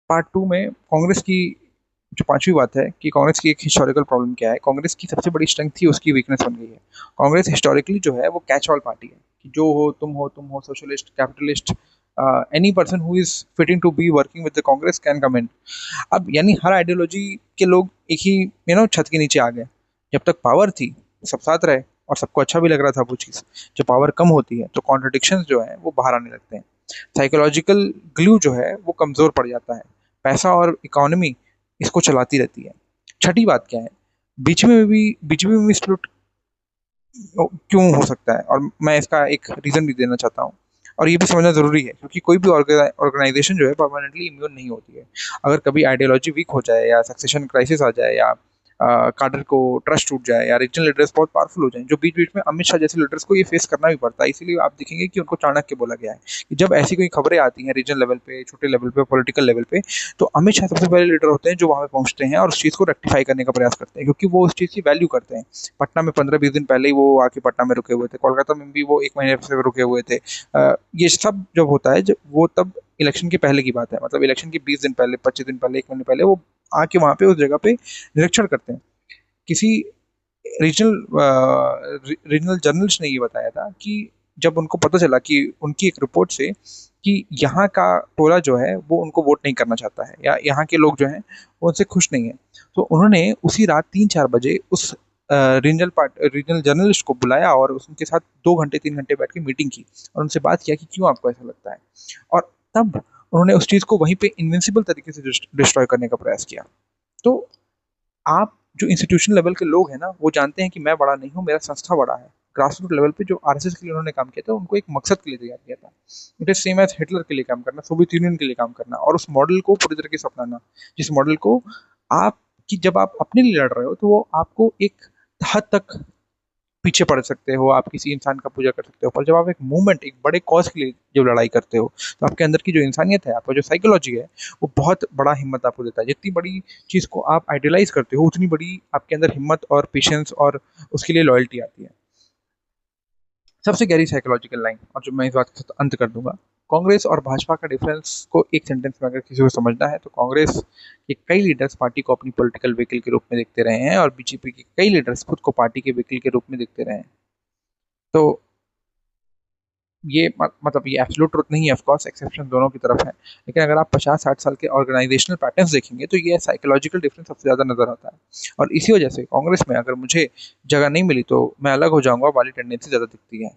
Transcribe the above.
Part two में कांग्रेस की जो पांचवी बात है कि कांग्रेस की एक हिस्टोरिकल प्रॉब्लम क्या है, कांग्रेस की सबसे बड़ी स्ट्रेंथ थी उसकी वीकनेस बन गई है। कांग्रेस हिस्टोरिकली जो है वो कैच ऑल पार्टी है कि जो हो तुम हो socialist capitalist, any person who is fitting to be working with the Congress can come in. अब यानी हर आइडियोलॉजी के लोग एक ही छत के नीचे आ गए। जब तक पावर थी सब साथ रहे और सबको अच्छा भी लग रहा था वो चीज़। जब पावर कम होती है तो कॉन्ट्रडिक्शंस जो है वो बाहर आने लगते हैं। साइकोलॉजिकल ग्लू जो है वो कमजोर पड़ जाता है। पैसा और इकोनॉमी इसको चलाती रहती है। छठी बात क्या है, बीच में भी स्प्लिट क्यों हो सकता है, और मैं इसका एक रीजन भी देना चाहता हूँ। और ये भी समझना जरूरी है क्योंकि कोई भी ऑर्गेनाइजेशन जो है परमानेंटली इम्यून नहीं होती है। अगर कभी आइडियोलॉजी वीक हो जाए या सक्सेशन क्राइसिस आ जाए या काडर को ट्रस्ट टूट जाए या रीजनल लीडर्स बहुत पावरफुल हो जाए, जो बीच बीच में अमित शाह जैसे लीडर्स को ये फेस करना भी पड़ता है। इसीलिए आप देखेंगे कि उनको चाणक्य बोला गया है कि जब ऐसी कोई खबरें आती हैं रीजनल लेवल पे, छोटे लेवल पे, पॉलिटिकल लेवल पे, तो अमित शाह सबसे पहले लीडर होते हैं जो वहां पे पहुंचते हैं और उस चीज को रेक्टिफाई करने का प्रयास करते हैं क्योंकि वो उस चीज की वैल्यू करते हैं। पटना में 15-20 दिन पहले ही वो आके पटना में रुके हुए थे, कोलकाता में भी वो 1 महीने से रुके हुए थे। ये सब जब होता है, जब वो तब इलेक्शन के पहले की बात है, मतलब इलेक्शन के 20 दिन पहले, 25 दिन पहले, 1 महीने पहले वो आके वहां पे उस जगह पे निरीक्षण करते हैं। किसी रीजनल जर्नलिस्ट ने ये बताया था कि जब उनको पता चला कि उनकी एक रिपोर्ट से कि यहाँ का टोला जो है वो उनको वोट नहीं करना चाहता है या यहाँ के लोग जो हैं वो उनसे खुश नहीं है, तो उन्होंने उसी रात 3-4 बजे उस रीजनल जर्नलिस्ट को बुलाया और उनके साथ 2 घंटे 3 घंटे बैठ के मीटिंग की और उनसे बात किया कि क्यों आपको ऐसा लगता है। और तब उन्होंने उस चीज़ को वहीं पे इन्विंसिबल तरीके से डिस्ट्रॉय करने का प्रयास किया। तो आप जो इंस्टीट्यूशन लेवल के लोग हैं ना वो जानते हैं कि मैं बड़ा नहीं हूँ, मेरा संस्था बड़ा है। ग्रास रूट लेवल पे जो आरएसएस के लिए उन्होंने काम किया था उनको एक मकसद के लिए तैयार किया था। It is same as Hitler के लिए काम करना, सोवियत यूनियन के लिए काम करना और उस मॉडल को पूरी तरीके से अपनाना, जिस मॉडल को आप कि जब आप अपने लिए लड़ रहे हो तो वो आपको एक हद तक पीछे पड़ सकते हो, आप किसी इंसान का पूजा कर सकते हो, पर जब आप एक मूवमेंट, एक बड़े कॉज के लिए जब लड़ाई करते हो तो आपके अंदर की जो इंसानियत है, आपका जो साइकोलॉजी है, वो बहुत बड़ा हिम्मत आपको देता है। जितनी बड़ी चीज को आप आइडियलाइज करते हो उतनी बड़ी आपके अंदर हिम्मत और पेशेंस और उसके लिए लॉयल्टी आती है। सबसे गहरी साइकोलॉजिकल लाइन, और जो मैं इस बात के साथ अंत कर दूंगा, कांग्रेस और भाजपा का डिफरेंस को एक सेंटेंस में अगर किसी को समझना है तो कांग्रेस के कई लीडर्स पार्टी को अपनी पॉलिटिकल व्हीकल के रूप में देखते रहे हैं और बीजेपी के कई लीडर्स खुद को पार्टी के व्हीकल के रूप में देखते रहे हैं। तो ये मतलब ये एब्सोल्यूट ट्रुथ नहीं है, ऑफ कोर्स एक्सेप्शन दोनों की तरफ है। लेकिन अगर आप 50-60 साल के ऑर्गेनाइजेशनल पैटर्न्स देखेंगे तो ये साइकोलॉजिकल डिफरेंस सबसे ज़्यादा नजर आता है। और इसी वजह से कांग्रेस में अगर मुझे जगह नहीं मिली तो मैं अलग हो जाऊंगा वाली टेंडेंसी ज़्यादा दिखती है।